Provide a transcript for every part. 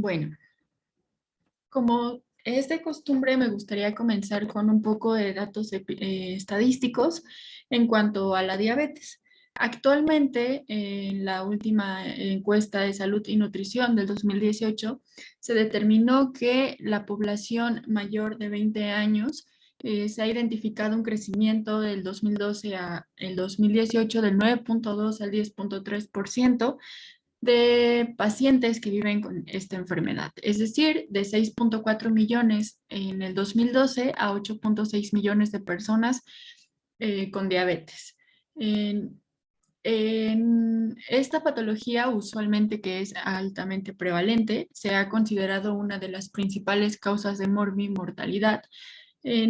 Bueno, como es de costumbre, me gustaría comenzar con un poco de datos estadísticos en cuanto a la diabetes. Actualmente, en la última encuesta de salud y nutrición del 2018, se determinó que la población mayor de 20 años se ha identificado un crecimiento del 2012 a el 2018 del 9.2 al 10.3% de pacientes que viven con esta enfermedad, es decir, de 6.4 millones en el 2012 a 8.6 millones de personas con diabetes. En esta patología, usualmente que es altamente prevalente, se ha considerado una de las principales causas de morbimortalidad,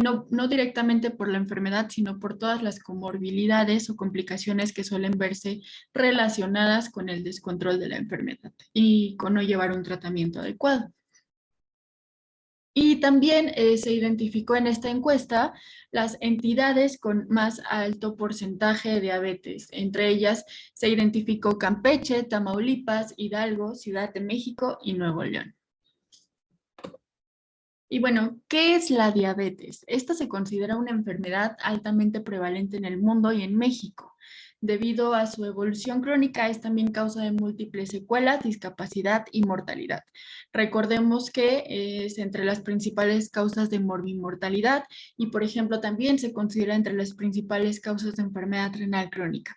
no directamente por la enfermedad, sino por todas las comorbilidades o complicaciones que suelen verse relacionadas con el descontrol de la enfermedad y con no llevar un tratamiento adecuado. Y también se identificó en esta encuesta las entidades con más alto porcentaje de diabetes. Entre ellas se identificó Campeche, Tamaulipas, Hidalgo, Ciudad de México y Nuevo León. Y bueno, ¿qué es la diabetes? Esta se considera una enfermedad altamente prevalente en el mundo y en México. Debido a su evolución crónica, es también causa de múltiples secuelas, discapacidad y mortalidad. Recordemos que es entre las principales causas de morbimortalidad y, por ejemplo, también se considera entre las principales causas de enfermedad renal crónica.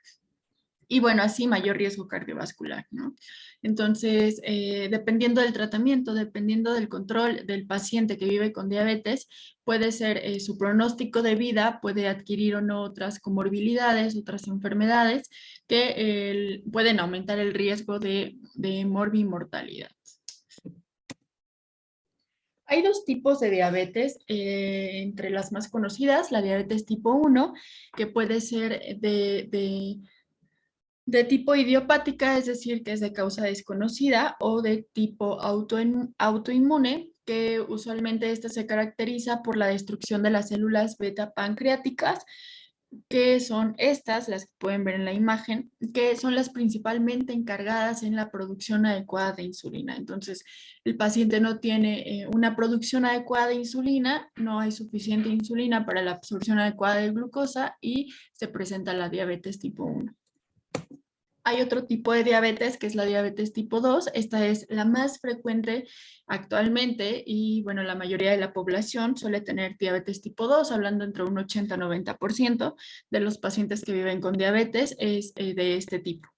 Y bueno, así mayor riesgo cardiovascular, ¿no? Entonces, dependiendo del tratamiento, dependiendo del control del paciente que vive con diabetes, puede ser su pronóstico de vida, puede adquirir o no otras comorbilidades, otras enfermedades que pueden aumentar el riesgo de morbimortalidad. Hay dos tipos de diabetes, entre las más conocidas, la diabetes tipo 1, que puede ser de tipo idiopática, es decir, que es de causa desconocida, o de tipo autoinmune, que usualmente esta se caracteriza por la destrucción de las células beta pancreáticas, que son estas, las que pueden ver en la imagen, que son las principalmente encargadas en la producción adecuada de insulina. Entonces, el paciente no tiene una producción adecuada de insulina, no hay suficiente insulina para la absorción adecuada de glucosa y se presenta la diabetes tipo 1. Hay otro tipo de diabetes que es la diabetes tipo 2. Esta es la más frecuente actualmente y bueno, la mayoría de la población suele tener diabetes tipo 2, hablando entre un 80-90% de los pacientes que viven con diabetes es de este tipo.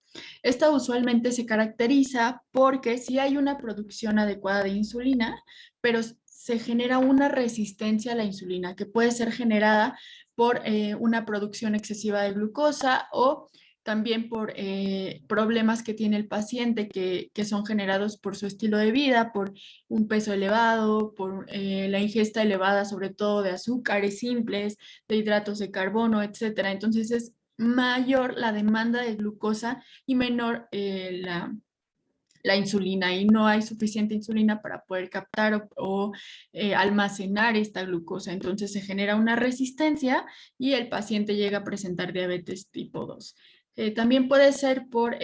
Esta usualmente se caracteriza porque sí hay una producción adecuada de insulina, pero se genera una resistencia a la insulina que puede ser generada por una producción excesiva de glucosa o también por problemas que tiene el paciente que son generados por su estilo de vida, por un peso elevado, por la ingesta elevada sobre todo de azúcares simples, de hidratos de carbono, etcétera. Entonces es mayor la demanda de glucosa y menor la insulina y no hay suficiente insulina para poder captar o almacenar esta glucosa. Entonces se genera una resistencia y el paciente llega a presentar diabetes tipo 2. También puede ser por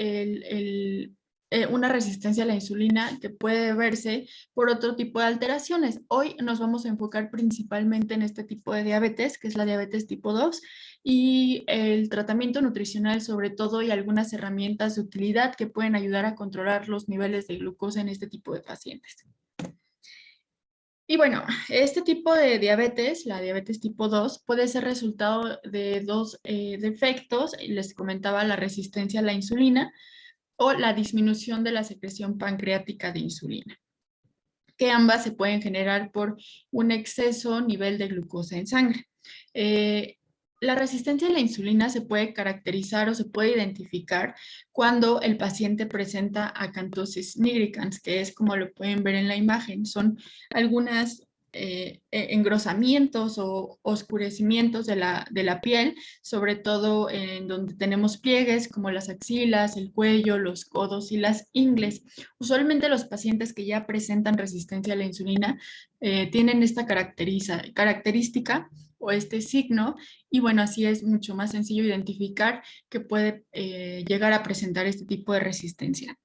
una resistencia a la insulina que puede verse por otro tipo de alteraciones. Hoy nos vamos a enfocar principalmente en este tipo de diabetes, que es la diabetes tipo 2, y el tratamiento nutricional sobre todo y algunas herramientas de utilidad que pueden ayudar a controlar los niveles de glucosa en este tipo de pacientes. Y bueno, este tipo de diabetes, la diabetes tipo 2, puede ser resultado de dos defectos. Les comentaba la resistencia a la insulina o la disminución de la secreción pancreática de insulina, que ambas se pueden generar por un exceso nivel de glucosa en sangre. La resistencia a la insulina se puede caracterizar o se puede identificar cuando el paciente presenta acantosis nigricans, que es como lo pueden ver en la imagen. Son algunas engrosamientos o oscurecimientos de la piel, sobre todo en donde tenemos pliegues como las axilas, el cuello, los codos y las ingles. Usualmente los pacientes que ya presentan resistencia a la insulina tienen esta característica o este signo y bueno, así es mucho más sencillo identificar que puede llegar a presentar este tipo de resistencia.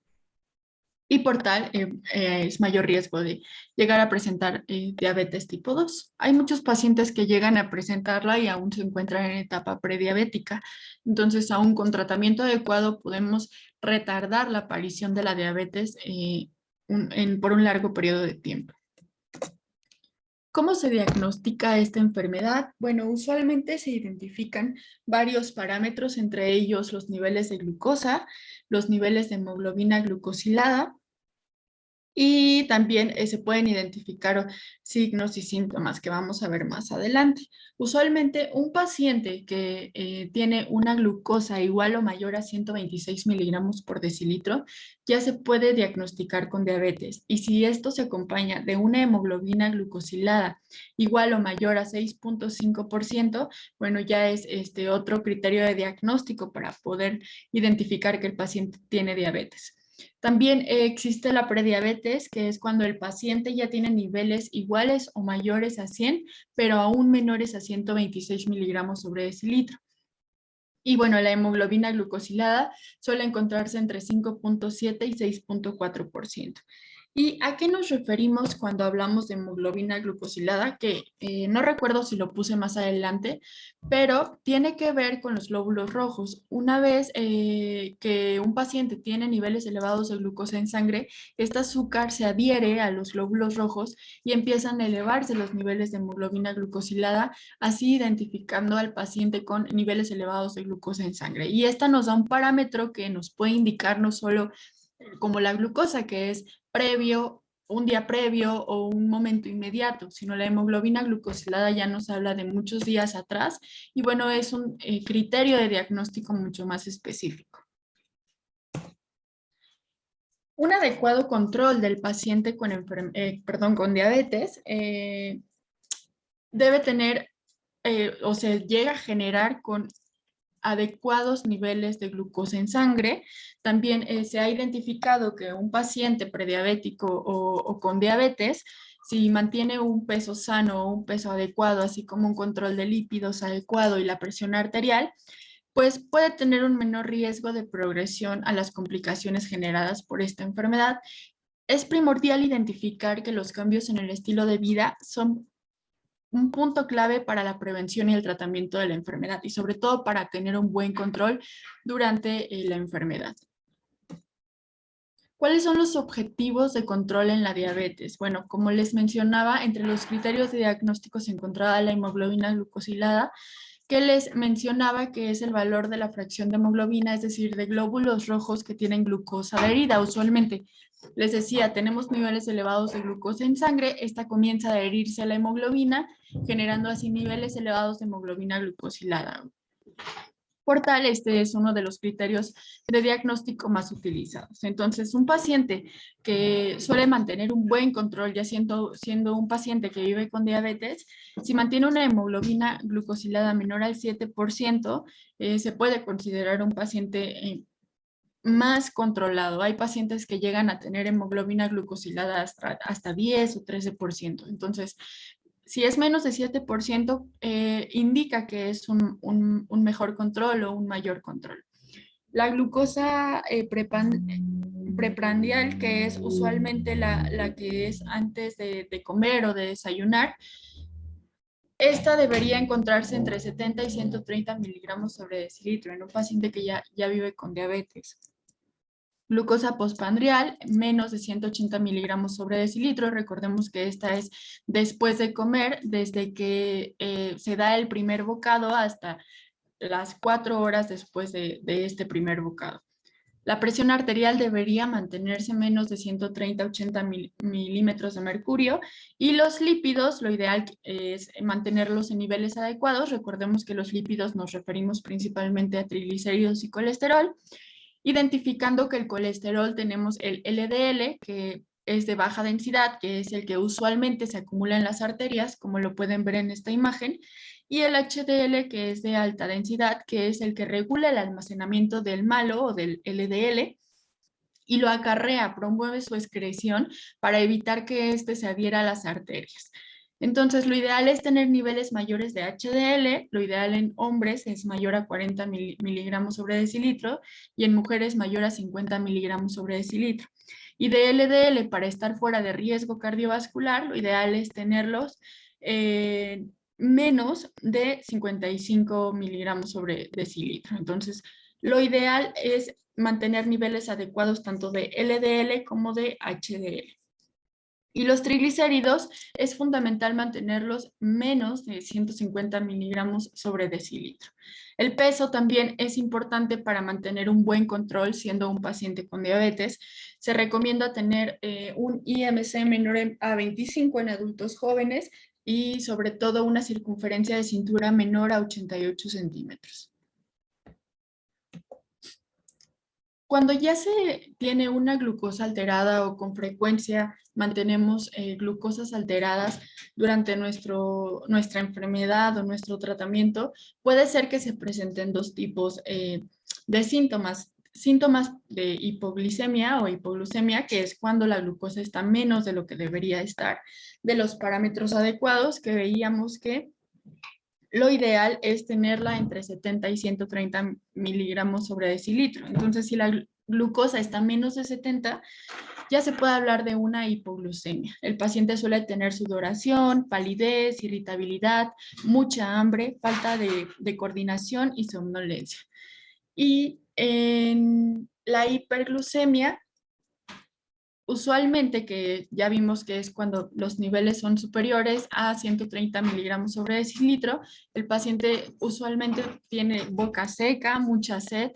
y por tal es mayor riesgo de llegar a presentar diabetes tipo 2. Hay muchos pacientes que llegan a presentarla y aún se encuentran en etapa prediabética. Entonces, aún con tratamiento adecuado podemos retardar la aparición de la diabetes por un largo periodo de tiempo. ¿Cómo se diagnostica esta enfermedad? Bueno, usualmente se identifican varios parámetros, entre ellos los niveles de glucosa, los niveles de hemoglobina glucosilada, y también se pueden identificar signos y síntomas que vamos a ver más adelante. Usualmente un paciente que tiene una glucosa igual o mayor a 126 miligramos por decilitro ya se puede diagnosticar con diabetes. Y si esto se acompaña de una hemoglobina glucosilada igual o mayor a 6.5%, bueno, ya es otro criterio de diagnóstico para poder identificar que el paciente tiene diabetes. También existe la prediabetes, que es cuando el paciente ya tiene niveles iguales o mayores a 100, pero aún menores a 126 miligramos sobre decilitro. Y bueno, la hemoglobina glucosilada suele encontrarse entre 5.7 y 6.4%. ¿Y a qué nos referimos cuando hablamos de hemoglobina glucosilada? Que no recuerdo si lo puse más adelante, pero tiene que ver con los glóbulos rojos. Una vez que un paciente tiene niveles elevados de glucosa en sangre, este azúcar se adhiere a los glóbulos rojos y empiezan a elevarse los niveles de hemoglobina glucosilada, así identificando al paciente con niveles elevados de glucosa en sangre. Y esta nos da un parámetro que nos puede indicar no solo como la glucosa, que es previo, un día previo o un momento inmediato, sino la hemoglobina glucosilada ya nos habla de muchos días atrás y bueno, es un criterio de diagnóstico mucho más específico. Un adecuado control del paciente con diabetes debe tener o se llega a generar con adecuados niveles de glucosa en sangre. También se ha identificado que un paciente prediabético o con diabetes, si mantiene un peso sano o un peso adecuado, así como un control de lípidos adecuado y la presión arterial, pues puede tener un menor riesgo de progresión a las complicaciones generadas por esta enfermedad. Es primordial identificar que los cambios en el estilo de vida son un punto clave para la prevención y el tratamiento de la enfermedad y sobre todo para tener un buen control durante la enfermedad. ¿Cuáles son los objetivos de control en la diabetes? Bueno, como les mencionaba, entre los criterios de diagnóstico se encontraba la hemoglobina glucosilada, que les mencionaba que es el valor de la fracción de hemoglobina, es decir, de glóbulos rojos que tienen glucosa adherida. Usualmente, les decía, tenemos niveles elevados de glucosa en sangre, esta comienza a adherirse a la hemoglobina, generando así niveles elevados de hemoglobina glucosilada. Por tal, este es uno de los criterios de diagnóstico más utilizados. Entonces, un paciente que suele mantener un buen control, ya siendo un paciente que vive con diabetes, si mantiene una hemoglobina glucosilada menor al 7%, se puede considerar un paciente más controlado. Hay pacientes que llegan a tener hemoglobina glucosilada hasta 10 o 13%. Entonces, si es menos de 7%, indica que es un mejor control o un mayor control. La glucosa preprandial, que es usualmente la que es antes de comer o de desayunar, esta debería encontrarse entre 70 y 130 miligramos sobre decilitro en un paciente que ya vive con diabetes. Glucosa postprandial, menos de 180 miligramos sobre decilitro. Recordemos que esta es después de comer, desde que se da el primer bocado hasta las 4 horas después de este primer bocado. La presión arterial debería mantenerse menos de 130-80 milímetros de mercurio y los lípidos, lo ideal es mantenerlos en niveles adecuados. Recordemos que los lípidos nos referimos principalmente a triglicéridos y colesterol, identificando que el colesterol tenemos el LDL, que es de baja densidad, que es el que usualmente se acumula en las arterias, como lo pueden ver en esta imagen, y el HDL, que es de alta densidad, que es el que regula el almacenamiento del malo o del LDL, y lo acarrea, promueve su excreción para evitar que éste se adhiera a las arterias. Entonces, lo ideal es tener niveles mayores de HDL, lo ideal en hombres es mayor a 40 miligramos sobre decilitro y en mujeres mayor a 50 miligramos sobre decilitro. Y de LDL, para estar fuera de riesgo cardiovascular, lo ideal es tenerlos menos de 55 miligramos sobre decilitro. Entonces, lo ideal es mantener niveles adecuados tanto de LDL como de HDL. Y los triglicéridos es fundamental mantenerlos menos de 150 miligramos sobre decilitro. El peso también es importante para mantener un buen control siendo un paciente con diabetes. Se recomienda tener un IMC menor a 25 en adultos jóvenes y sobre todo una circunferencia de cintura menor a 88 centímetros. Cuando ya se tiene una glucosa alterada o con frecuencia mantenemos glucosas alteradas durante nuestra enfermedad o nuestro tratamiento, puede ser que se presenten dos tipos de síntomas. Síntomas de hipoglicemia o hipoglucemia, que es cuando la glucosa está menos de lo que debería estar, de los parámetros adecuados, que veíamos que lo ideal es tenerla entre 70 y 130 miligramos sobre decilitro. Entonces, si la glucosa está menos de 70, ya se puede hablar de una hipoglucemia. El paciente suele tener sudoración, palidez, irritabilidad, mucha hambre, falta de coordinación y somnolencia. Y en la hiperglucemia, usualmente, que ya vimos que es cuando los niveles son superiores a 130 miligramos sobre decilitro, el paciente usualmente tiene boca seca, mucha sed,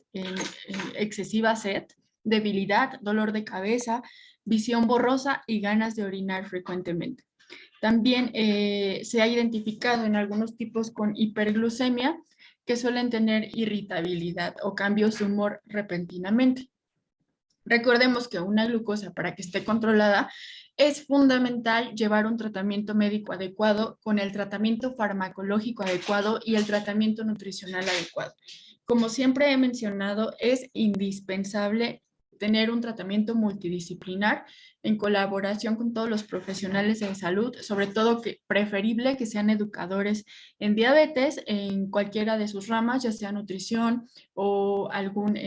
excesiva sed, debilidad, dolor de cabeza, visión borrosa y ganas de orinar frecuentemente. También se ha identificado en algunos tipos con hiperglucemia que suelen tener irritabilidad o cambios de humor repentinamente. Recordemos que una glucosa, para que esté controlada, es fundamental llevar un tratamiento médico adecuado con el tratamiento farmacológico adecuado y el tratamiento nutricional adecuado. Como siempre he mencionado, es indispensable tener un tratamiento multidisciplinar en colaboración con todos los profesionales de salud, sobre todo que preferible que sean educadores en diabetes en cualquiera de sus ramas, ya sea nutrición o algún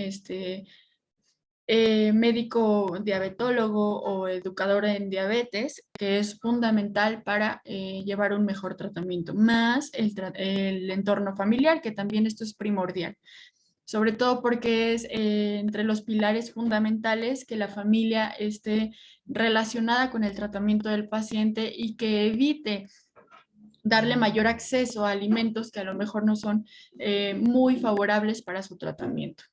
médico diabetólogo o educador en diabetes, que es fundamental para llevar un mejor tratamiento, más el entorno familiar, que también esto es primordial, sobre todo porque es entre los pilares fundamentales que la familia esté relacionada con el tratamiento del paciente y que evite darle mayor acceso a alimentos que a lo mejor no son muy favorables para su tratamiento.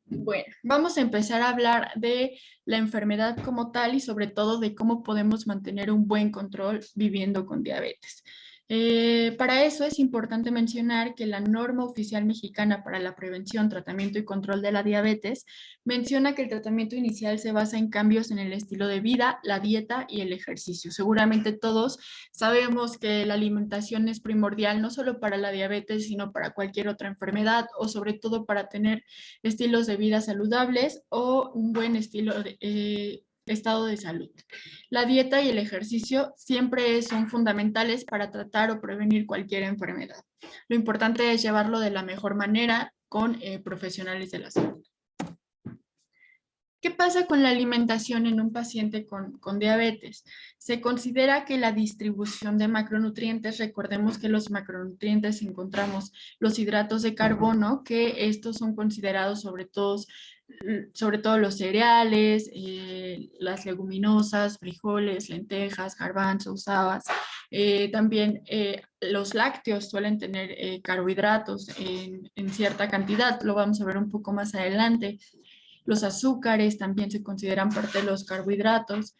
Bueno, vamos a empezar a hablar de la enfermedad como tal y sobre todo de cómo podemos mantener un buen control viviendo con diabetes. Para eso es importante mencionar que la norma oficial mexicana para la prevención, tratamiento y control de la diabetes menciona que el tratamiento inicial se basa en cambios en el estilo de vida, la dieta y el ejercicio. Seguramente todos sabemos que la alimentación es primordial no solo para la diabetes, sino para cualquier otra enfermedad o sobre todo para tener estilos de vida saludables o un buen estado de salud. La dieta y el ejercicio siempre son fundamentales para tratar o prevenir cualquier enfermedad. Lo importante es llevarlo de la mejor manera con profesionales de la salud. ¿Qué pasa con la alimentación en un paciente con diabetes? Se considera que la distribución de macronutrientes, recordemos que los macronutrientes encontramos los hidratos de carbono, que estos son considerados sobre todo los cereales, las leguminosas, frijoles, lentejas, garbanzos, habas. También los lácteos suelen tener carbohidratos en cierta cantidad, lo vamos a ver un poco más adelante. Los azúcares también se consideran parte de los carbohidratos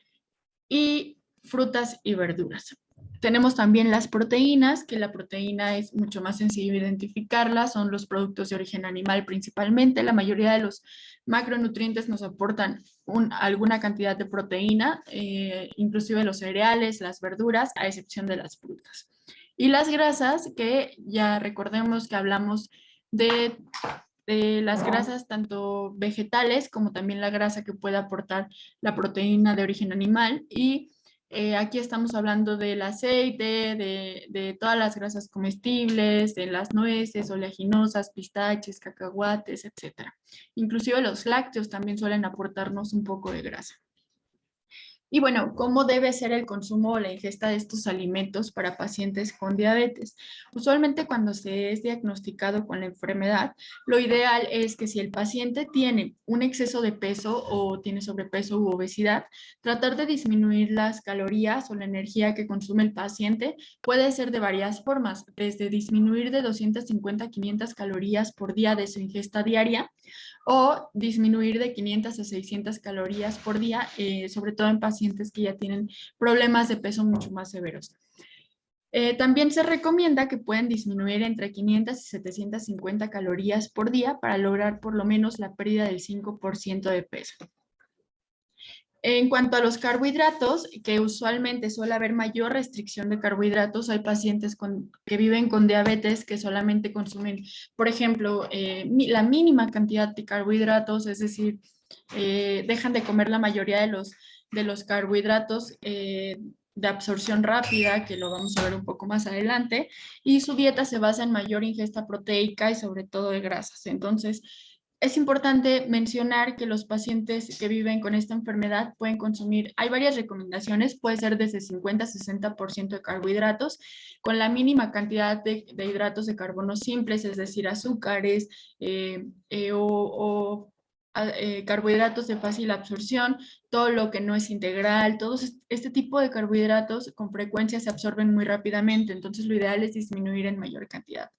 y frutas y verduras. Tenemos también las proteínas, que la proteína es mucho más sencillo identificarla, son los productos de origen animal principalmente. La mayoría de los macronutrientes nos aportan alguna cantidad de proteína, inclusive los cereales, las verduras, a excepción de las frutas. Y las grasas, que ya recordemos que hablamos de las grasas tanto vegetales como también la grasa que puede aportar la proteína de origen animal y Aquí estamos hablando del aceite, de todas las grasas comestibles, de las nueces, oleaginosas, pistaches, cacahuates, etcétera. Inclusive los lácteos también suelen aportarnos un poco de grasa. Y bueno, ¿cómo debe ser el consumo o la ingesta de estos alimentos para pacientes con diabetes? Usualmente cuando se es diagnosticado con la enfermedad, lo ideal es que si el paciente tiene un exceso de peso o tiene sobrepeso u obesidad, tratar de disminuir las calorías o la energía que consume el paciente puede ser de varias formas, desde disminuir de 250 a 500 calorías por día de su ingesta diaria, o disminuir de 500 a 600 calorías por día, sobre todo en pacientes que ya tienen problemas de peso mucho más severos. También se recomienda que pueden disminuir entre 500 y 750 calorías por día para lograr por lo menos la pérdida del 5% de peso. En cuanto a los carbohidratos, que usualmente suele haber mayor restricción de carbohidratos, hay pacientes que viven con diabetes que solamente consumen, por ejemplo, la mínima cantidad de carbohidratos, es decir, dejan de comer la mayoría de los carbohidratos de absorción rápida, que lo vamos a ver un poco más adelante, y su dieta se basa en mayor ingesta proteica y sobre todo de grasas. Entonces, es importante mencionar que los pacientes que viven con esta enfermedad pueden consumir, hay varias recomendaciones, puede ser desde 50 a 60% de carbohidratos, con la mínima cantidad de hidratos de carbono simples, es decir, azúcares carbohidratos de fácil absorción, todo lo que no es integral, todo este tipo de carbohidratos con frecuencia se absorben muy rápidamente, entonces lo ideal es disminuir en mayor cantidad.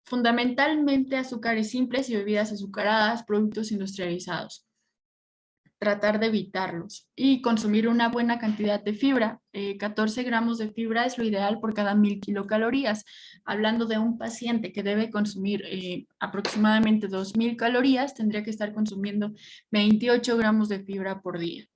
Fundamentalmente azúcares simples y bebidas azucaradas, productos industrializados. Tratar de evitarlos y consumir una buena cantidad de fibra. 14 gramos de fibra es lo ideal por cada 1000 kilocalorías. Hablando de un paciente que debe consumir aproximadamente 2000 calorías, tendría que estar consumiendo 28 gramos de fibra por día.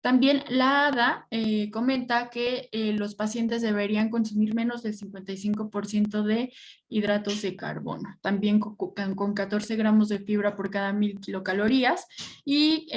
También la ADA comenta que los pacientes deberían consumir menos del 55% de hidratos de carbono, también con 14 gramos de fibra por cada 1000 kilocalorías, y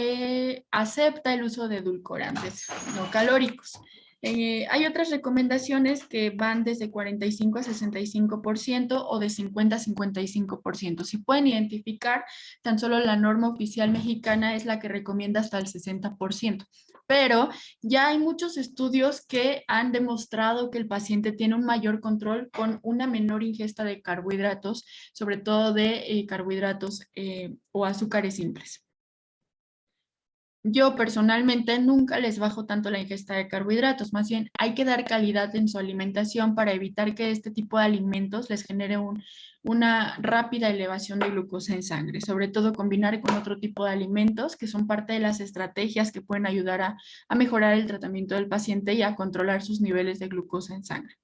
acepta el uso de edulcorantes no calóricos. Hay otras recomendaciones que van desde 45 a 65% o de 50 a 55%. Si pueden identificar, tan solo la norma oficial mexicana es la que recomienda hasta el 60%. Pero ya hay muchos estudios que han demostrado que el paciente tiene un mayor control con una menor ingesta de carbohidratos, sobre todo de carbohidratos o azúcares simples. Yo personalmente nunca les bajo tanto la ingesta de carbohidratos, más bien hay que dar calidad en su alimentación para evitar que este tipo de alimentos les genere una rápida elevación de glucosa en sangre, sobre todo combinar con otro tipo de alimentos que son parte de las estrategias que pueden ayudar a mejorar el tratamiento del paciente y a controlar sus niveles de glucosa en sangre.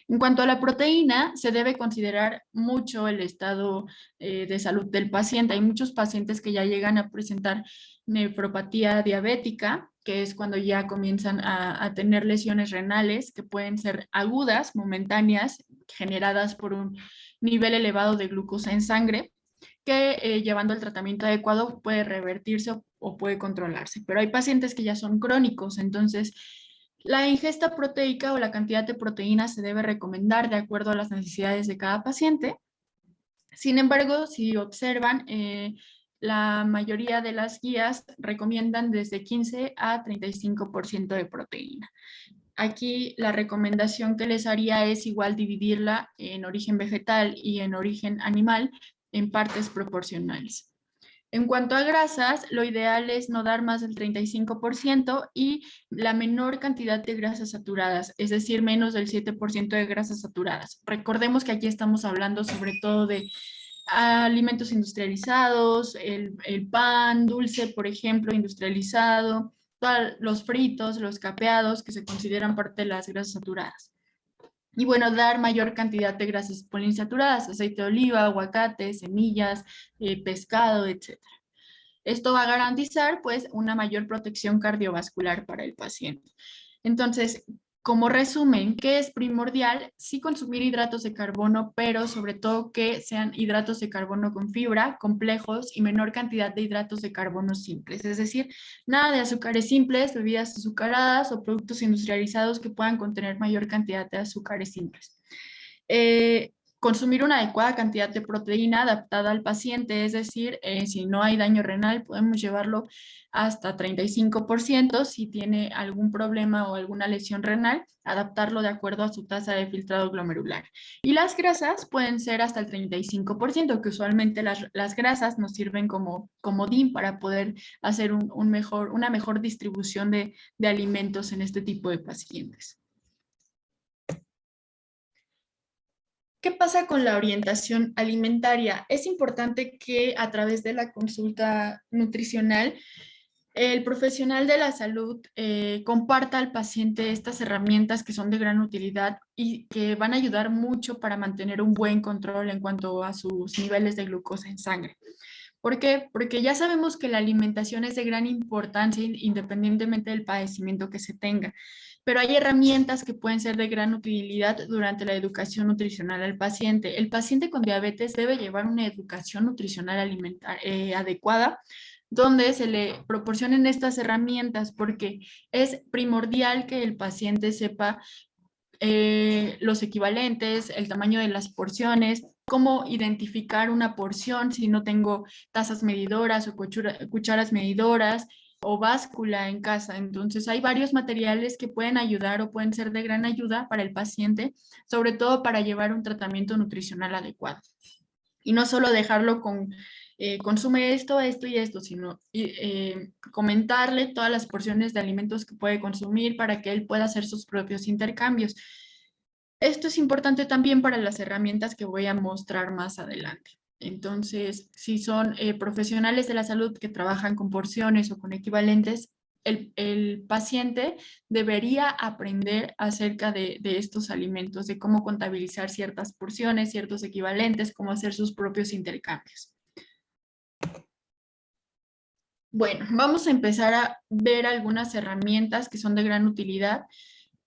En cuanto a la proteína, se debe considerar mucho el estado de salud del paciente. Hay muchos pacientes que ya llegan a presentar nefropatía diabética, que es cuando ya comienzan a tener lesiones renales que pueden ser agudas, momentáneas, generadas por un nivel elevado de glucosa en sangre, que llevando el tratamiento adecuado puede revertirse o puede controlarse. Pero hay pacientes que ya son crónicos, entonces la ingesta proteica o la cantidad de proteína se debe recomendar de acuerdo a las necesidades de cada paciente. Sin embargo, si observan, la mayoría de las guías recomiendan desde 15 a 35% de proteína. Aquí la recomendación que les haría es igual dividirla en origen vegetal y en origen animal en partes proporcionales. En cuanto a grasas, lo ideal es no dar más del 35% y la menor cantidad de grasas saturadas, es decir, menos del 7% de grasas saturadas. Recordemos que aquí estamos hablando sobre todo de alimentos industrializados, el pan dulce, por ejemplo, industrializado, los fritos, los capeados, que se consideran parte de las grasas saturadas. Y bueno, dar mayor cantidad de grasas poliinsaturadas, aceite de oliva, aguacate, semillas, pescado, etc. Esto va a garantizar pues una mayor protección cardiovascular para el paciente. Entonces, como resumen, ¿qué es primordial? Sí consumir hidratos de carbono, pero sobre todo que sean hidratos de carbono con fibra, complejos y menor cantidad de hidratos de carbono simples. Es decir, nada de azúcares simples, bebidas azucaradas o productos industrializados que puedan contener mayor cantidad de azúcares simples. Consumir una adecuada cantidad de proteína adaptada al paciente, es decir, si no hay daño renal, podemos llevarlo hasta 35%. Si tiene algún problema o alguna lesión renal, adaptarlo de acuerdo a su tasa de filtrado glomerular. Y las grasas pueden ser hasta el 35%, que usualmente las grasas nos sirven como comodín para poder hacer una mejor distribución de alimentos en este tipo de pacientes. ¿Qué pasa con la orientación alimentaria? Es importante que a través de la consulta nutricional el profesional de la salud comparta al paciente estas herramientas que son de gran utilidad y que van a ayudar mucho para mantener un buen control en cuanto a sus niveles de glucosa en sangre. ¿Por qué? Porque ya sabemos que la alimentación es de gran importancia independientemente del padecimiento que se tenga, pero hay herramientas que pueden ser de gran utilidad durante la educación nutricional al paciente. El paciente con diabetes debe llevar una educación nutricional adecuada, donde se le proporcionen estas herramientas, porque es primordial que el paciente sepa los equivalentes, el tamaño de las porciones, cómo identificar una porción si no tengo tazas medidoras o cucharas medidoras o báscula en casa. Entonces hay varios materiales que pueden ayudar o pueden ser de gran ayuda para el paciente, sobre todo para llevar un tratamiento nutricional adecuado. Y no solo dejarlo con consume esto, esto y esto, sino comentarle todas las porciones de alimentos que puede consumir para que él pueda hacer sus propios intercambios. Esto es importante también para las herramientas que voy a mostrar más adelante. Entonces, si son profesionales de la salud que trabajan con porciones o con equivalentes, el paciente debería aprender acerca de estos alimentos, de cómo contabilizar ciertas porciones, ciertos equivalentes, cómo hacer sus propios intercambios. Bueno, vamos a empezar a ver algunas herramientas que son de gran utilidad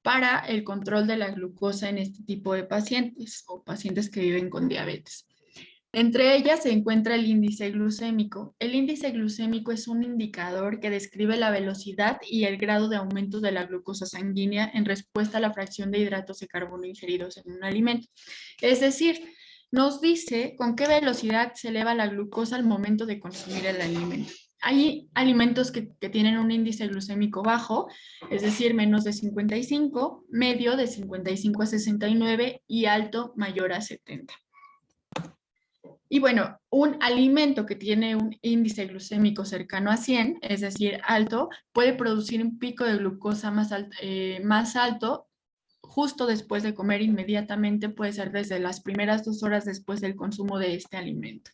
para el control de la glucosa en este tipo de pacientes o pacientes que viven con diabetes. Entre ellas se encuentra el índice glucémico. El índice glucémico es un indicador que describe la velocidad y el grado de aumento de la glucosa sanguínea en respuesta a la fracción de hidratos de carbono ingeridos en un alimento. Es decir, nos dice con qué velocidad se eleva la glucosa al momento de consumir el alimento. Hay alimentos que tienen un índice glucémico bajo, es decir, menos de 55, medio de 55 a 69 y alto mayor a 70. Y bueno, un alimento que tiene un índice glucémico cercano a 100, es decir, alto, puede producir un pico de glucosa más alto justo después de comer inmediatamente, puede ser desde las primeras 2 horas después del consumo de este alimento.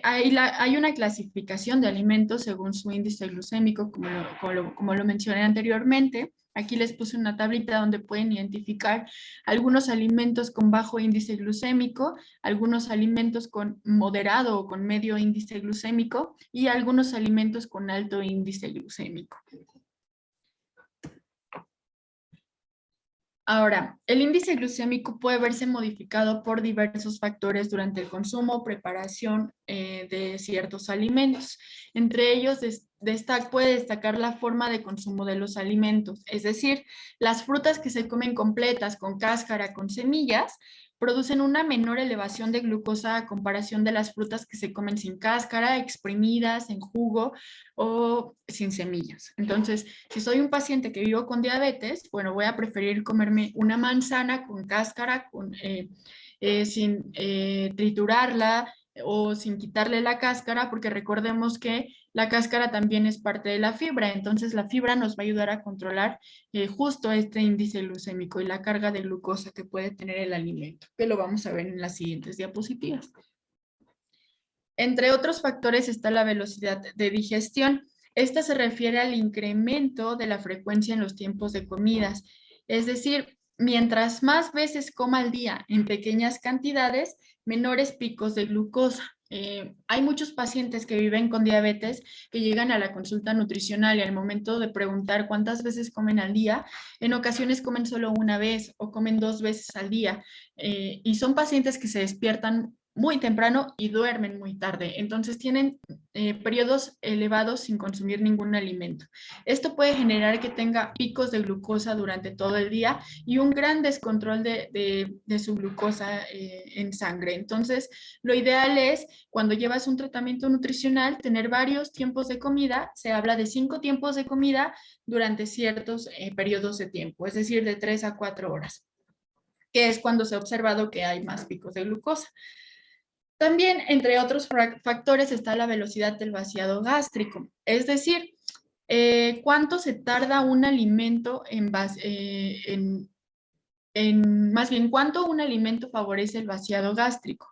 Hay una clasificación de alimentos según su índice glucémico, como lo mencioné anteriormente. Aquí les puse una tablita donde pueden identificar algunos alimentos con bajo índice glucémico, algunos alimentos con moderado o con medio índice glucémico y algunos alimentos con alto índice glucémico. Ahora, el índice glucémico puede verse modificado por diversos factores durante el consumo o preparación de ciertos alimentos. Entre ellos puede destacar la forma de consumo de los alimentos, es decir, las frutas que se comen completas, con cáscara, con semillas, producen una menor elevación de glucosa a comparación de las frutas que se comen sin cáscara, exprimidas, en jugo o sin semillas. Entonces, si soy un paciente que vivo con diabetes, bueno, voy a preferir comerme una manzana con cáscara, sin triturarla o sin quitarle la cáscara, porque recordemos que la cáscara también es parte de la fibra, entonces la fibra nos va a ayudar a controlar justo este índice glucémico y la carga de glucosa que puede tener el alimento, que lo vamos a ver en las siguientes diapositivas. Entre otros factores está la velocidad de digestión. Esta se refiere al incremento de la frecuencia en los tiempos de comidas, es decir, mientras más veces coma al día en pequeñas cantidades, menores picos de glucosa. Hay muchos pacientes que viven con diabetes que llegan a la consulta nutricional y al momento de preguntar cuántas veces comen al día, en ocasiones comen solo una vez o comen 2 veces al día. Y son pacientes que se despiertan muy temprano y duermen muy tarde. Entonces tienen periodos elevados sin consumir ningún alimento. Esto puede generar que tenga picos de glucosa durante todo el día y un gran descontrol de su glucosa en sangre. Entonces, lo ideal es, cuando llevas un tratamiento nutricional, tener varios tiempos de comida. Se habla de 5 tiempos de comida durante ciertos periodos de tiempo, es decir, de 3 a 4 horas, que es cuando se ha observado que hay más picos de glucosa. También, entre otros factores, está la velocidad del vaciado gástrico, es decir, cuánto se tarda un alimento más bien, cuánto un alimento favorece el vaciado gástrico.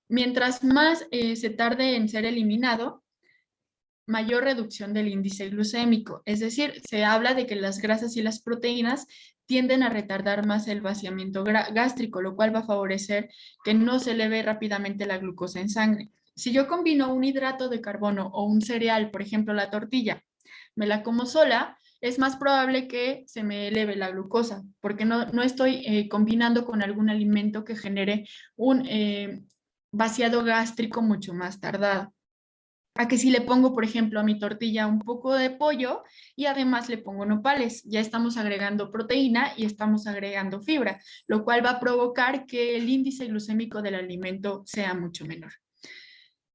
Mientras más se tarde en ser eliminado, mayor reducción del índice glucémico. Es decir, se habla de que las grasas y las proteínas tienden a retardar más el vaciamiento gástrico, lo cual va a favorecer que no se eleve rápidamente la glucosa en sangre. Si yo combino un hidrato de carbono o un cereal, por ejemplo, la tortilla, me la como sola, es más probable que se me eleve la glucosa, porque no estoy combinando con algún alimento que genere un vaciado gástrico mucho más tardado. A que si le pongo, por ejemplo, a mi tortilla un poco de pollo y además le pongo nopales, ya estamos agregando proteína y estamos agregando fibra, lo cual va a provocar que el índice glucémico del alimento sea mucho menor.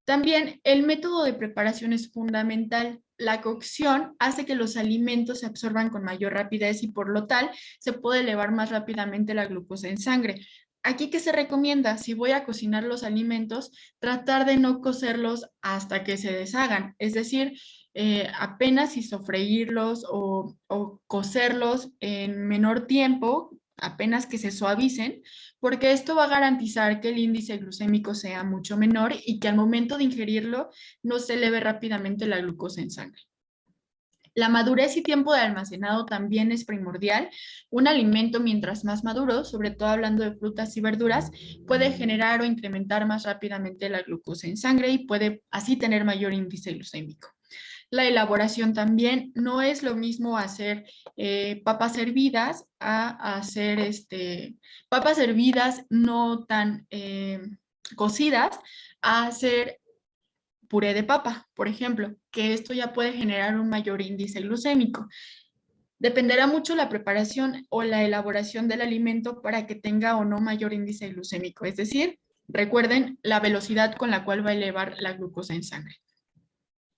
También el método de preparación es fundamental. La cocción hace que los alimentos se absorban con mayor rapidez y por lo tal se puede elevar más rápidamente la glucosa en sangre. Aquí, ¿qué se recomienda? Si voy a cocinar los alimentos, tratar de no cocerlos hasta que se deshagan, es decir, apenas y sofreírlos o cocerlos en menor tiempo, apenas que se suavicen, porque esto va a garantizar que el índice glucémico sea mucho menor y que al momento de ingerirlo no se eleve rápidamente la glucosa en sangre. La madurez y tiempo de almacenado también es primordial. Un alimento, mientras más maduro, sobre todo hablando de frutas y verduras, puede generar o incrementar más rápidamente la glucosa en sangre y puede así tener mayor índice glucémico. La elaboración también no es lo mismo hacer papas hervidas a hacer papas hervidas no tan cocidas, a hacer puré de papa, por ejemplo, que esto ya puede generar un mayor índice glucémico. Dependerá mucho la preparación o la elaboración del alimento para que tenga o no mayor índice glucémico. Es decir, recuerden la velocidad con la cual va a elevar la glucosa en sangre.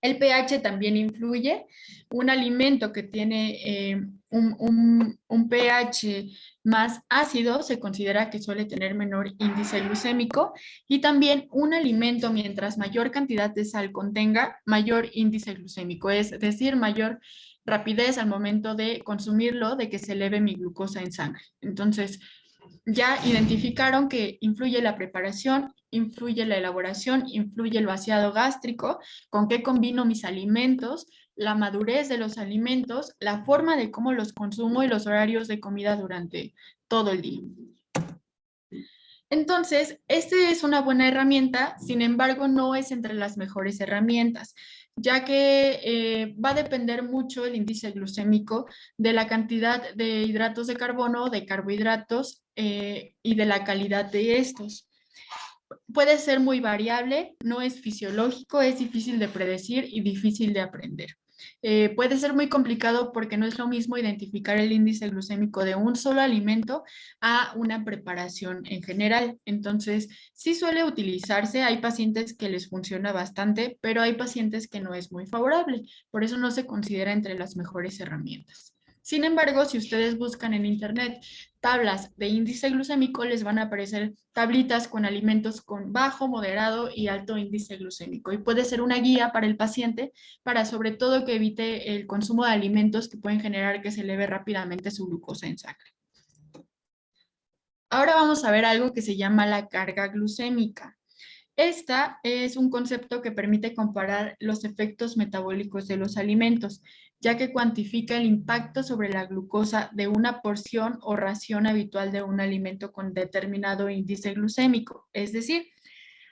El pH también influye. Un alimento que tiene un pH más ácido se considera que suele tener menor índice glucémico y también un alimento, mientras mayor cantidad de sal contenga, mayor índice glucémico, es decir, mayor rapidez al momento de consumirlo, de que se eleve mi glucosa en sangre. Entonces, ya identificaron que influye la preparación, influye la elaboración, influye el vaciado gástrico, con qué combino mis alimentos, la madurez de los alimentos, la forma de cómo los consumo y los horarios de comida durante todo el día. Entonces, este es una buena herramienta, sin embargo, no es entre las mejores herramientas, ya que va a depender mucho el índice glucémico de la cantidad de hidratos de carbono, de carbohidratos y de la calidad de estos. Puede ser muy variable, no es fisiológico, es difícil de predecir y difícil de aprender. Puede ser muy complicado porque no es lo mismo identificar el índice glucémico de un solo alimento a una preparación en general. Entonces, sí suele utilizarse, hay pacientes que les funciona bastante, pero hay pacientes que no es muy favorable. Por eso no se considera entre las mejores herramientas. Sin embargo, si ustedes buscan en internet tablas de índice glucémico, les van a aparecer tablitas con alimentos con bajo, moderado y alto índice glucémico. Y puede ser una guía para el paciente para sobre todo que evite el consumo de alimentos que pueden generar que se eleve rápidamente su glucosa en sangre. Ahora vamos a ver algo que se llama la carga glucémica. Esta es un concepto que permite comparar los efectos metabólicos de los alimentos, ya que cuantifica el impacto sobre la glucosa de una porción o ración habitual de un alimento con determinado índice glucémico. Es decir,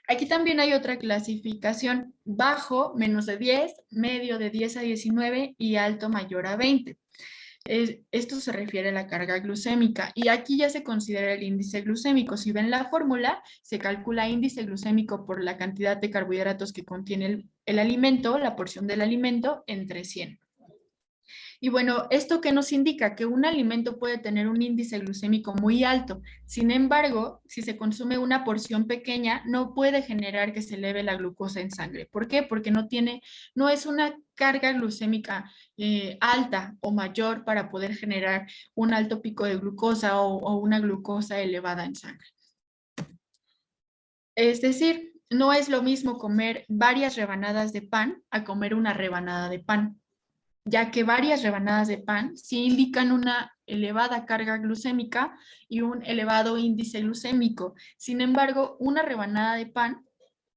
Aquí también hay otra clasificación: bajo, menos de 10, medio de 10 a 19 y alto mayor a 20. Esto se refiere a la carga glucémica y aquí ya se considera el índice glucémico. Si ven la fórmula, se calcula índice glucémico por la cantidad de carbohidratos que contiene el alimento, la porción del alimento, entre 100. Y bueno, ¿esto qué nos indica? Que un alimento puede tener un índice glucémico muy alto. Sin embargo, si se consume una porción pequeña, no puede generar que se eleve la glucosa en sangre. ¿Por qué? Porque no es una carga glucémica alta o mayor para poder generar un alto pico de glucosa o una glucosa elevada en sangre. Es decir, no es lo mismo comer varias rebanadas de pan a comer una rebanada de pan, ya que varias rebanadas de pan sí indican una elevada carga glucémica y un elevado índice glucémico. Sin embargo, una rebanada de pan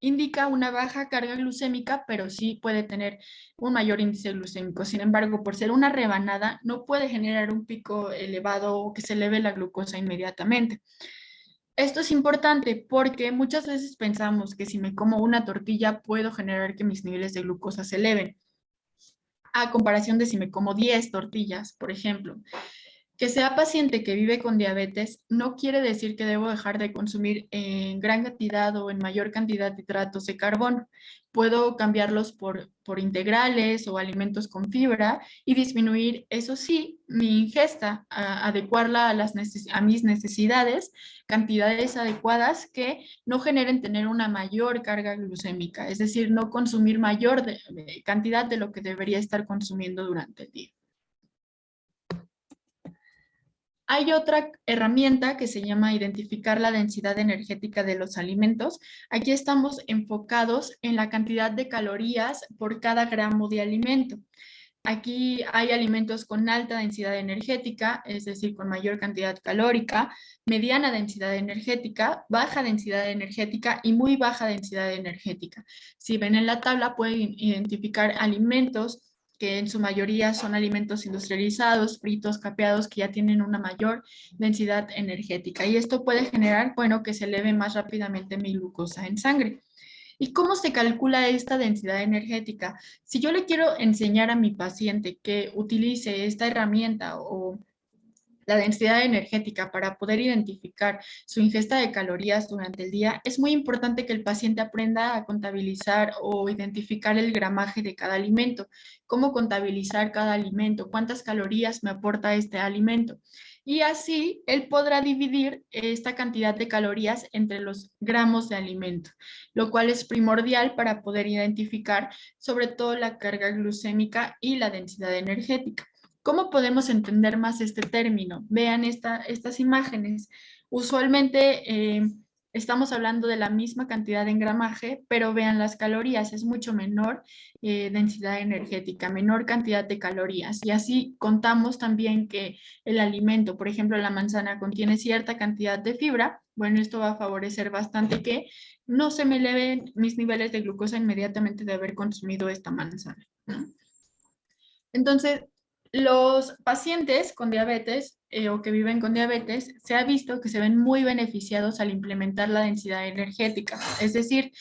indica una baja carga glucémica, pero sí puede tener un mayor índice glucémico. Sin embargo, por ser una rebanada, no puede generar un pico elevado o que se eleve la glucosa inmediatamente. Esto es importante porque muchas veces pensamos que si me como una tortilla puedo generar que mis niveles de glucosa se eleven, a comparación de si me como 10 tortillas, por ejemplo. Que sea paciente que vive con diabetes no quiere decir que debo dejar de consumir en gran cantidad o en mayor cantidad de hidratos de carbono. Puedo cambiarlos por integrales o alimentos con fibra y disminuir, eso sí, mi ingesta, adecuarla a mis necesidades, cantidades adecuadas que no generen tener una mayor carga glucémica, es decir, no consumir mayor cantidad de lo que debería estar consumiendo durante el día. Hay otra herramienta que se llama identificar la densidad energética de los alimentos. Aquí estamos enfocados en la cantidad de calorías por cada gramo de alimento. Aquí hay alimentos con alta densidad energética, es decir, con mayor cantidad calórica, mediana densidad energética, baja densidad energética y muy baja densidad energética. Si ven en la tabla pueden identificar alimentos que en su mayoría son alimentos industrializados, fritos, capeados, que ya tienen una mayor densidad energética. Y esto puede generar, bueno, que se eleve más rápidamente mi glucosa en sangre. ¿Y cómo se calcula esta densidad energética? Si yo le quiero enseñar a mi paciente que utilice esta herramienta o la densidad energética para poder identificar su ingesta de calorías durante el día, es muy importante que el paciente aprenda a contabilizar o identificar el gramaje de cada alimento, cómo contabilizar cada alimento, cuántas calorías me aporta este alimento. Y así él podrá dividir esta cantidad de calorías entre los gramos de alimento, lo cual es primordial para poder identificar sobre todo la carga glucémica y la densidad energética. ¿Cómo podemos entender más este término? Vean estas imágenes. Usualmente estamos hablando de la misma cantidad en gramaje, pero vean las calorías, es mucho menor densidad energética, menor cantidad de calorías. Y así contamos también que el alimento, por ejemplo, la manzana contiene cierta cantidad de fibra. Bueno, esto va a favorecer bastante que no se me eleven mis niveles de glucosa inmediatamente de haber consumido esta manzana, ¿no? Entonces, los pacientes con diabetes o que viven con diabetes, se ha visto que se ven muy beneficiados al implementar la densidad energética. Es decir,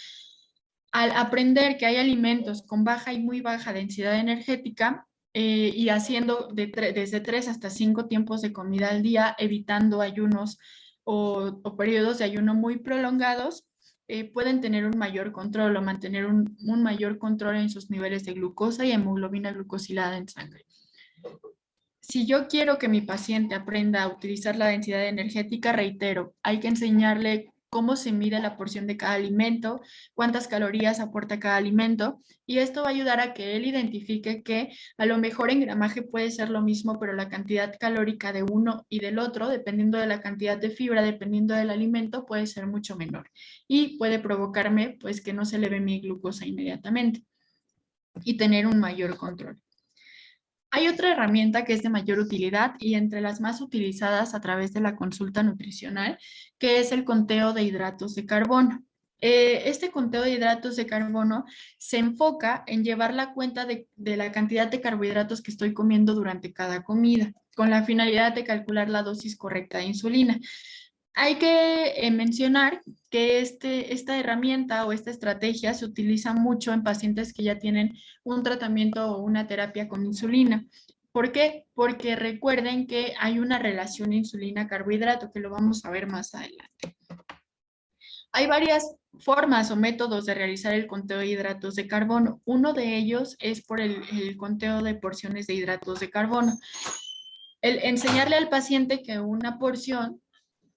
al aprender que hay alimentos con baja y muy baja densidad energética y haciendo desde 3 hasta 5 tiempos de comida al día, evitando ayunos o periodos de ayuno muy prolongados, pueden tener un mayor control o mantener un mayor control en sus niveles de glucosa y hemoglobina glucosilada en sangre. Si yo quiero que mi paciente aprenda a utilizar la densidad energética, reitero, hay que enseñarle cómo se mide la porción de cada alimento, cuántas calorías aporta cada alimento, y esto va a ayudar a que él identifique que a lo mejor en gramaje puede ser lo mismo, pero la cantidad calórica de uno y del otro, dependiendo de la cantidad de fibra, dependiendo del alimento, puede ser mucho menor y puede provocarme pues que no se eleve mi glucosa inmediatamente y tener un mayor control. Hay otra herramienta que es de mayor utilidad y entre las más utilizadas a través de la consulta nutricional, que es el conteo de hidratos de carbono. Este conteo de hidratos de carbono se enfoca en llevar la cuenta de la cantidad de carbohidratos que estoy comiendo durante cada comida, con la finalidad de calcular la dosis correcta de insulina. Hay que mencionar que esta herramienta o esta estrategia se utiliza mucho en pacientes que ya tienen un tratamiento o una terapia con insulina. ¿Por qué? Porque recuerden que hay una relación insulina-carbohidrato, que lo vamos a ver más adelante. Hay varias formas o métodos de realizar el conteo de hidratos de carbono. Uno de ellos es por el conteo de porciones de hidratos de carbono. El enseñarle al paciente que una porción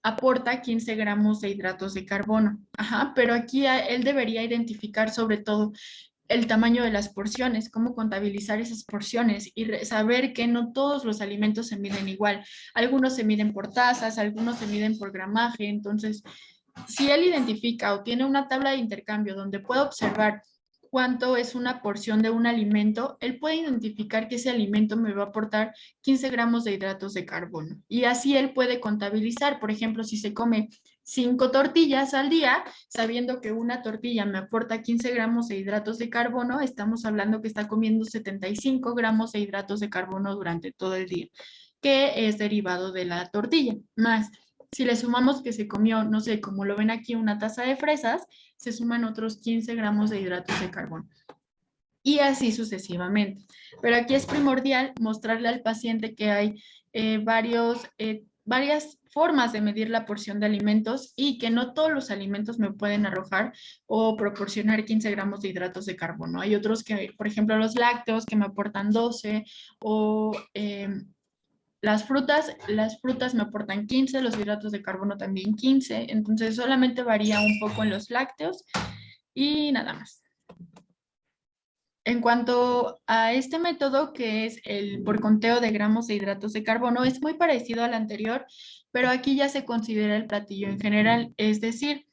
aporta 15 gramos de hidratos de carbono. Ajá, pero aquí él debería identificar sobre todo el tamaño de las porciones, cómo contabilizar esas porciones y saber que no todos los alimentos se miden igual. Algunos se miden por tazas, algunos se miden por gramaje. Entonces, si él identifica o tiene una tabla de intercambio donde puede observar cuánto es una porción de un alimento, él puede identificar que ese alimento me va a aportar 15 gramos de hidratos de carbono. Y así él puede contabilizar, por ejemplo, si se come 5 tortillas al día, sabiendo que una tortilla me aporta 15 gramos de hidratos de carbono, estamos hablando que está comiendo 75 gramos de hidratos de carbono durante todo el día, que es derivado de la tortilla. Más, si le sumamos que se comió, no sé, como lo ven aquí, una taza de fresas, se suman otros 15 gramos de hidratos de carbono. Y así sucesivamente. Pero aquí es primordial mostrarle al paciente que hay varias formas de medir la porción de alimentos y que no todos los alimentos me pueden arrojar o proporcionar 15 gramos de hidratos de carbono. Hay otros que, por ejemplo, los lácteos que me aportan 12 o las frutas me aportan 15, los hidratos de carbono también 15, entonces solamente varía un poco en los lácteos y nada más. En cuanto a este método, que es el por conteo de gramos de hidratos de carbono, es muy parecido al anterior, pero aquí ya se considera el platillo en general, es decir,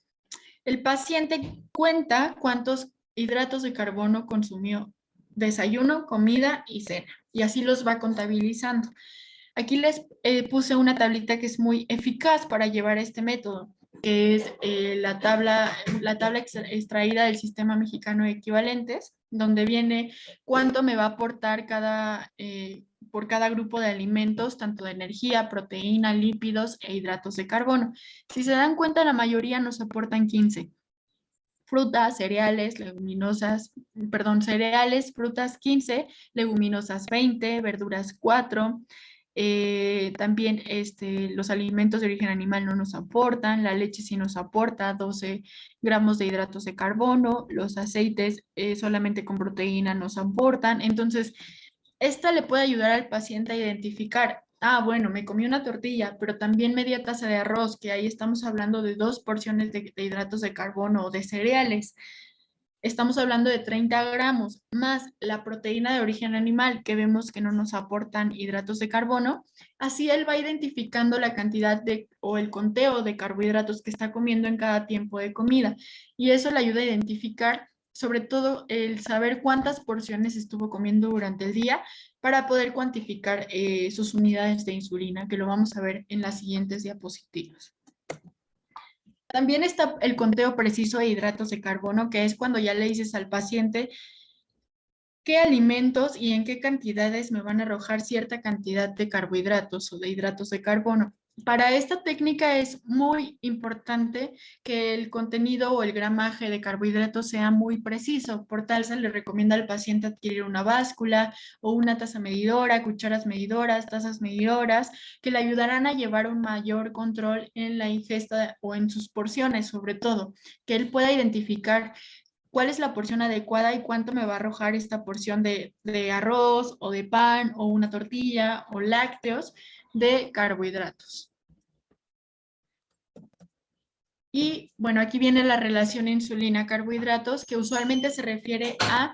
el paciente cuenta cuántos hidratos de carbono consumió, desayuno, comida y cena, y así los va contabilizando. Aquí les puse una tablita que es muy eficaz para llevar este método, que es la tabla extraída del Sistema Mexicano de Equivalentes, donde viene cuánto me va a aportar por cada grupo de alimentos, tanto de energía, proteína, lípidos e hidratos de carbono. Si se dan cuenta, la mayoría nos aportan 15. Frutas, cereales, cereales, frutas 15, leguminosas 20, verduras 4. También los alimentos de origen animal no nos aportan, la leche sí nos aporta 12 gramos de hidratos de carbono, los aceites solamente con proteína nos aportan. Entonces, esta le puede ayudar al paciente a identificar, bueno, me comí una tortilla, pero también media taza de arroz, que ahí estamos hablando de 2 porciones de hidratos de carbono o de cereales. Estamos hablando de 30 gramos, más la proteína de origen animal, que vemos que no nos aportan hidratos de carbono. Así él va identificando la cantidad o el conteo de carbohidratos que está comiendo en cada tiempo de comida. Y eso le ayuda a identificar, sobre todo, el saber cuántas porciones estuvo comiendo durante el día para poder cuantificar sus unidades de insulina, que lo vamos a ver en las siguientes diapositivas. También está el conteo preciso de hidratos de carbono, que es cuando ya le dices al paciente qué alimentos y en qué cantidades me van a arrojar cierta cantidad de carbohidratos o de hidratos de carbono. Para esta técnica es muy importante que el contenido o el gramaje de carbohidratos sea muy preciso. Por tal, se le recomienda al paciente adquirir una báscula o una taza medidora, cucharas medidoras, tazas medidoras, que le ayudarán a llevar un mayor control en la ingesta o en sus porciones, sobre todo, que él pueda identificar cuál es la porción adecuada y cuánto me va a arrojar esta porción de arroz o de pan o una tortilla o lácteos de carbohidratos. Y bueno, aquí viene la relación insulina-carbohidratos, que usualmente se refiere a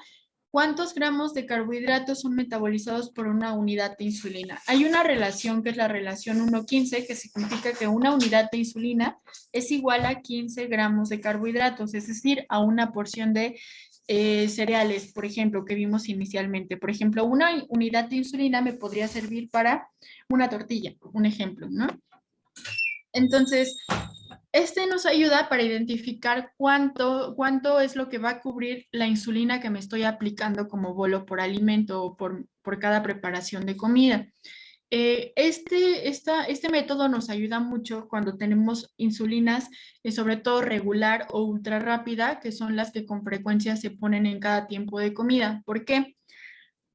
cuántos gramos de carbohidratos son metabolizados por una unidad de insulina. Hay una relación que es la relación 1:15, que significa que una unidad de insulina es igual a 15 gramos de carbohidratos, es decir, a una porción de cereales, por ejemplo, que vimos inicialmente. Por ejemplo, una unidad de insulina me podría servir para una tortilla, un ejemplo, ¿no? Entonces, este nos ayuda para identificar cuánto es lo que va a cubrir la insulina que me estoy aplicando como bolo por alimento o por cada preparación de comida. Este método nos ayuda mucho cuando tenemos insulinas, sobre todo regular o ultra rápida, que son las que con frecuencia se ponen en cada tiempo de comida. ¿Por qué?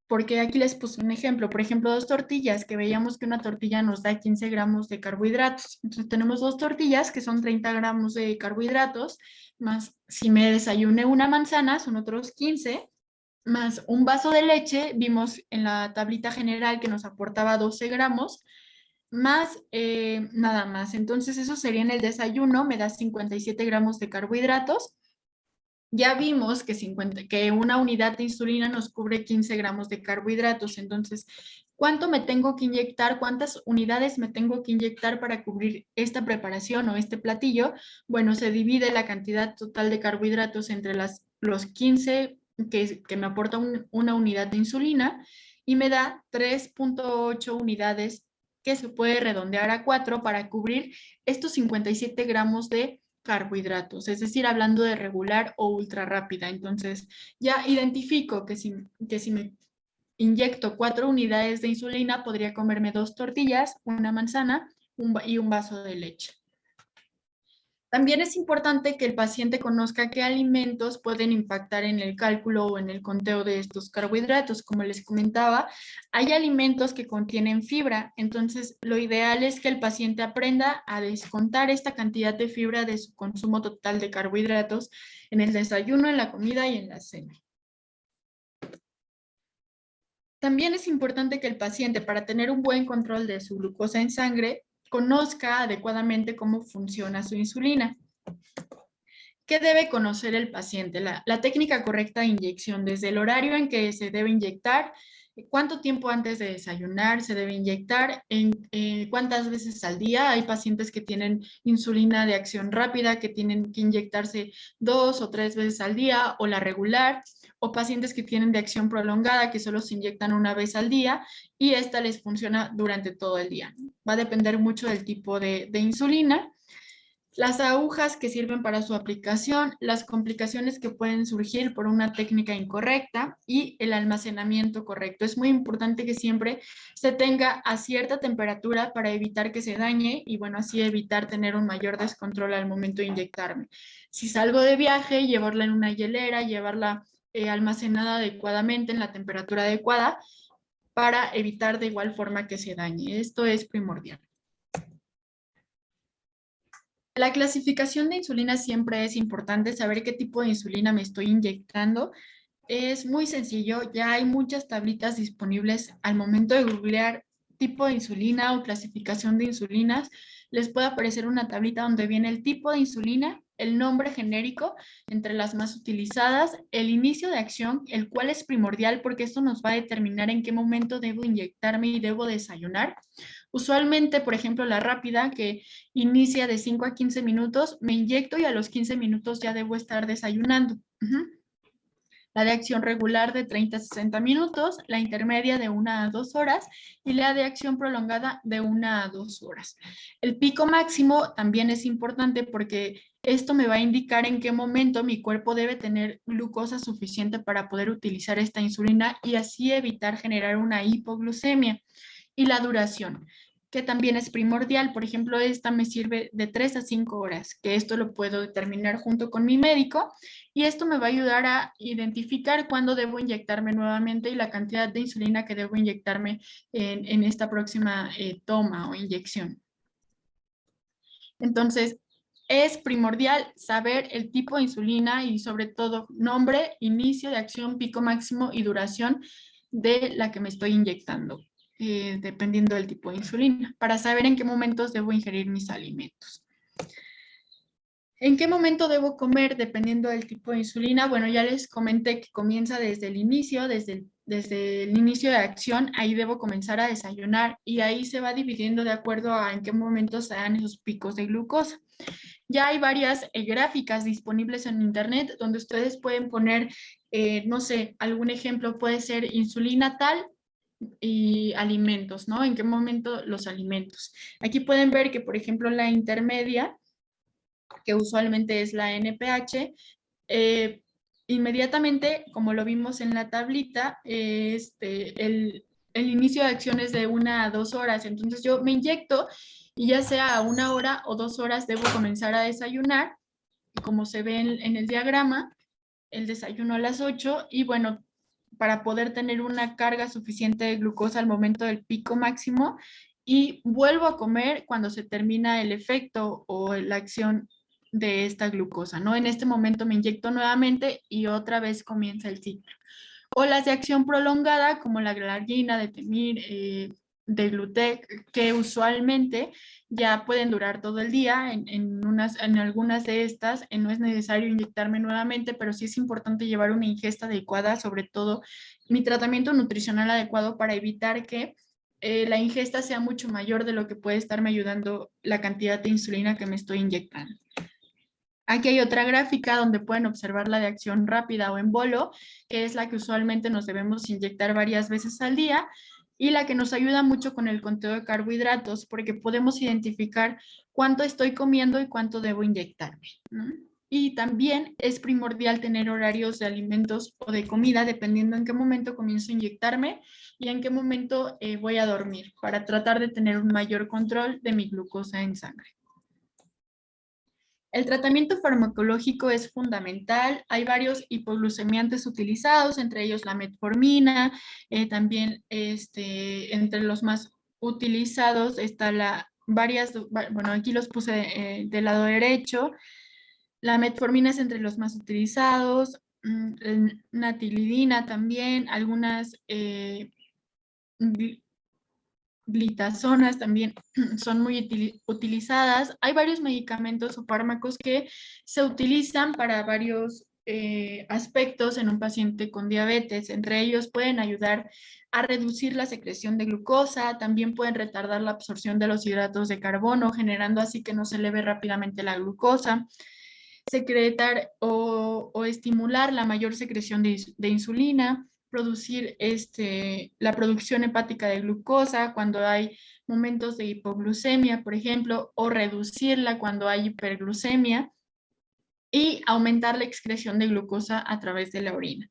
Porque aquí les puse un ejemplo. Por ejemplo, dos tortillas, que veíamos que una tortilla nos da 15 gramos de carbohidratos. Entonces tenemos dos tortillas que son 30 gramos de carbohidratos, más si me desayuné una manzana son otros 15, más un vaso de leche, vimos en la tablita general que nos aportaba 12 gramos, más nada más. Entonces eso sería en el desayuno, me da 57 gramos de carbohidratos. Ya vimos que, que una unidad de insulina nos cubre 15 gramos de carbohidratos. Entonces, ¿cuánto me tengo que inyectar? ¿Cuántas unidades me tengo que inyectar para cubrir esta preparación o este platillo? Bueno, se divide la cantidad total de carbohidratos entre los 15 que me aporta una unidad de insulina y me da 3.8 unidades que se puede redondear a 4 para cubrir estos 57 gramos de carbohidratos, es decir, hablando de regular o ultra rápida. Entonces, ya identifico que si me inyecto 4 unidades de insulina, podría comerme 2 tortillas, una manzana y un vaso de leche. También es importante que el paciente conozca qué alimentos pueden impactar en el cálculo o en el conteo de estos carbohidratos. Como les comentaba, hay alimentos que contienen fibra, entonces lo ideal es que el paciente aprenda a descontar esta cantidad de fibra de su consumo total de carbohidratos en el desayuno, en la comida y en la cena. También es importante que el paciente, para tener un buen control de su glucosa en sangre, conozca adecuadamente cómo funciona su insulina. ¿Qué debe conocer el paciente? La técnica correcta de inyección, desde el horario en que se debe inyectar, cuánto tiempo antes de desayunar se debe inyectar, cuántas veces al día. Hay pacientes que tienen insulina de acción rápida, que tienen que inyectarse 2 o 3 veces al día, o la regular, o pacientes que tienen de acción prolongada, que solo se inyectan una vez al día y esta les funciona durante todo el día. Va a depender mucho del tipo de insulina. Las agujas que sirven para su aplicación, las complicaciones que pueden surgir por una técnica incorrecta y el almacenamiento correcto. Es muy importante que siempre se tenga a cierta temperatura para evitar que se dañe y bueno, así evitar tener un mayor descontrol al momento de inyectarme. Si salgo de viaje, llevarla en una hielera, llevarla almacenada adecuadamente en la temperatura adecuada para evitar de igual forma que se dañe. Esto es primordial. La clasificación de insulina siempre es importante, saber qué tipo de insulina me estoy inyectando. Es muy sencillo, ya hay muchas tablitas disponibles al momento de googlear tipo de insulina o clasificación de insulinas. Les puede aparecer una tablita donde viene el tipo de insulina, el nombre genérico entre las más utilizadas, el inicio de acción, el cual es primordial porque esto nos va a determinar en qué momento debo inyectarme y debo desayunar. Usualmente, por ejemplo, la rápida que inicia de 5 a 15 minutos, me inyecto y a los 15 minutos ya debo estar desayunando. La de acción regular de 30 a 60 minutos, la intermedia de 1 a 2 horas y la de acción prolongada de 1 a 2 horas. El pico máximo también es importante porque esto me va a indicar en qué momento mi cuerpo debe tener glucosa suficiente para poder utilizar esta insulina y así evitar generar una hipoglucemia. Y la duración, que también es primordial. Por ejemplo, esta me sirve de 3 a 5 horas, que esto lo puedo determinar junto con mi médico y esto me va a ayudar a identificar cuándo debo inyectarme nuevamente y la cantidad de insulina que debo inyectarme en esta próxima toma o inyección. Entonces, es primordial saber el tipo de insulina y sobre todo nombre, inicio de acción, pico máximo y duración de la que me estoy inyectando, dependiendo del tipo de insulina, para saber en qué momentos debo ingerir mis alimentos. ¿En qué momento debo comer dependiendo del tipo de insulina? Bueno, ya les comenté que comienza desde el inicio, desde el inicio de acción, ahí debo comenzar a desayunar y ahí se va dividiendo de acuerdo a en qué momento se dan esos picos de glucosa. Ya hay varias gráficas disponibles en internet donde ustedes pueden poner, no sé, algún ejemplo puede ser insulina tal y alimentos, ¿no? ¿En qué momento los alimentos? Aquí pueden ver que, por ejemplo, la intermedia, que usualmente es la NPH, inmediatamente, como lo vimos en la tablita, el inicio de acción es de 1 a 2 horas, entonces yo me inyecto y ya sea a 1 hora o 2 horas debo comenzar a desayunar, como se ve en el diagrama, el desayuno a las 8 y bueno, para poder tener una carga suficiente de glucosa al momento del pico máximo y vuelvo a comer cuando se termina el efecto o la acción de esta glucosa, ¿no? En este momento me inyecto nuevamente y otra vez comienza el ciclo. O las de acción prolongada, como la glargina, de Temir, de Glutec, que usualmente ya pueden durar todo el día. En algunas de estas no es necesario inyectarme nuevamente, pero sí es importante llevar una ingesta adecuada, sobre todo mi tratamiento nutricional adecuado para evitar que la ingesta sea mucho mayor de lo que puede estarme ayudando la cantidad de insulina que me estoy inyectando. Aquí hay otra gráfica donde pueden observar la de acción rápida o en bolo, que es la que usualmente nos debemos inyectar varias veces al día y la que nos ayuda mucho con el conteo de carbohidratos porque podemos identificar cuánto estoy comiendo y cuánto debo inyectarme, ¿no? Y también es primordial tener horarios de alimentos o de comida dependiendo en qué momento comienzo a inyectarme y en qué momento voy a dormir para tratar de tener un mayor control de mi glucosa en sangre. El tratamiento farmacológico es fundamental. Hay varios hipoglucemiantes utilizados, entre ellos la metformina. También entre los más utilizados está bueno, aquí los puse del lado derecho. La metformina es entre los más utilizados. Natilidina también, algunas glitazonas también son muy utilizadas. Hay varios medicamentos o fármacos que se utilizan para varios aspectos en un paciente con diabetes. Entre ellos pueden ayudar a reducir la secreción de glucosa, también pueden retardar la absorción de los hidratos de carbono, generando así que no se eleve rápidamente la glucosa, secretar o estimular la mayor secreción de insulina, producir la producción hepática de glucosa cuando hay momentos de hipoglucemia, por ejemplo, o reducirla cuando hay hiperglucemia y aumentar la excreción de glucosa a través de la orina.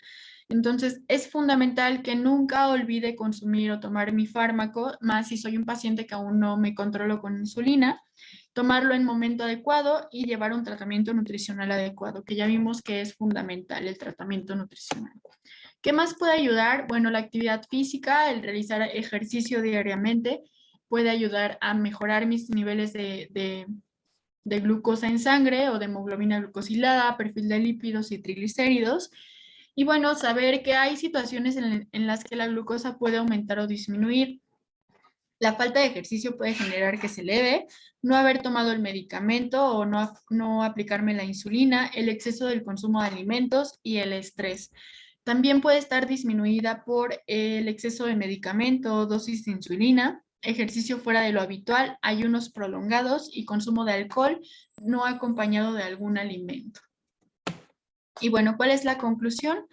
Entonces, es fundamental que nunca olvide consumir o tomar mi fármaco, más si soy un paciente que aún no me controlo con insulina, tomarlo en momento adecuado y llevar un tratamiento nutricional adecuado, que ya vimos que es fundamental el tratamiento nutricional. ¿Qué más puede ayudar? Bueno, la actividad física, el realizar ejercicio diariamente puede ayudar a mejorar mis niveles de glucosa en sangre o de hemoglobina glucosilada, perfil de lípidos y triglicéridos. Y bueno, saber que hay situaciones en las que la glucosa puede aumentar o disminuir. La falta de ejercicio puede generar que se eleve, no haber tomado el medicamento o no aplicarme la insulina, el exceso del consumo de alimentos y el estrés. También puede estar disminuida por el exceso de medicamento, dosis de insulina, ejercicio fuera de lo habitual, ayunos prolongados y consumo de alcohol no acompañado de algún alimento. Y bueno, ¿cuál es la conclusión?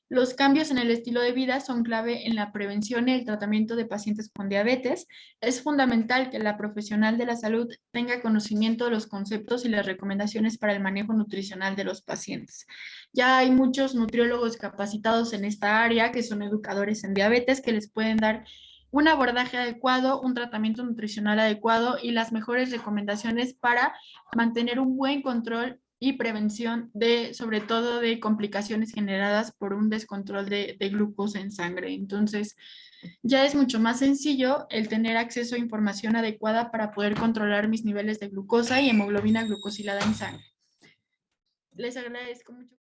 Los cambios en el estilo de vida son clave en la prevención y el tratamiento de pacientes con diabetes. Es fundamental que la profesional de la salud tenga conocimiento de los conceptos y las recomendaciones para el manejo nutricional de los pacientes. Ya hay muchos nutriólogos capacitados en esta área que son educadores en diabetes que les pueden dar un abordaje adecuado, un tratamiento nutricional adecuado y las mejores recomendaciones para mantener un buen control y prevención sobre todo de complicaciones generadas por un descontrol de glucosa en sangre. Entonces, ya es mucho más sencillo el tener acceso a información adecuada para poder controlar mis niveles de glucosa y hemoglobina glucosilada en sangre. Les agradezco mucho.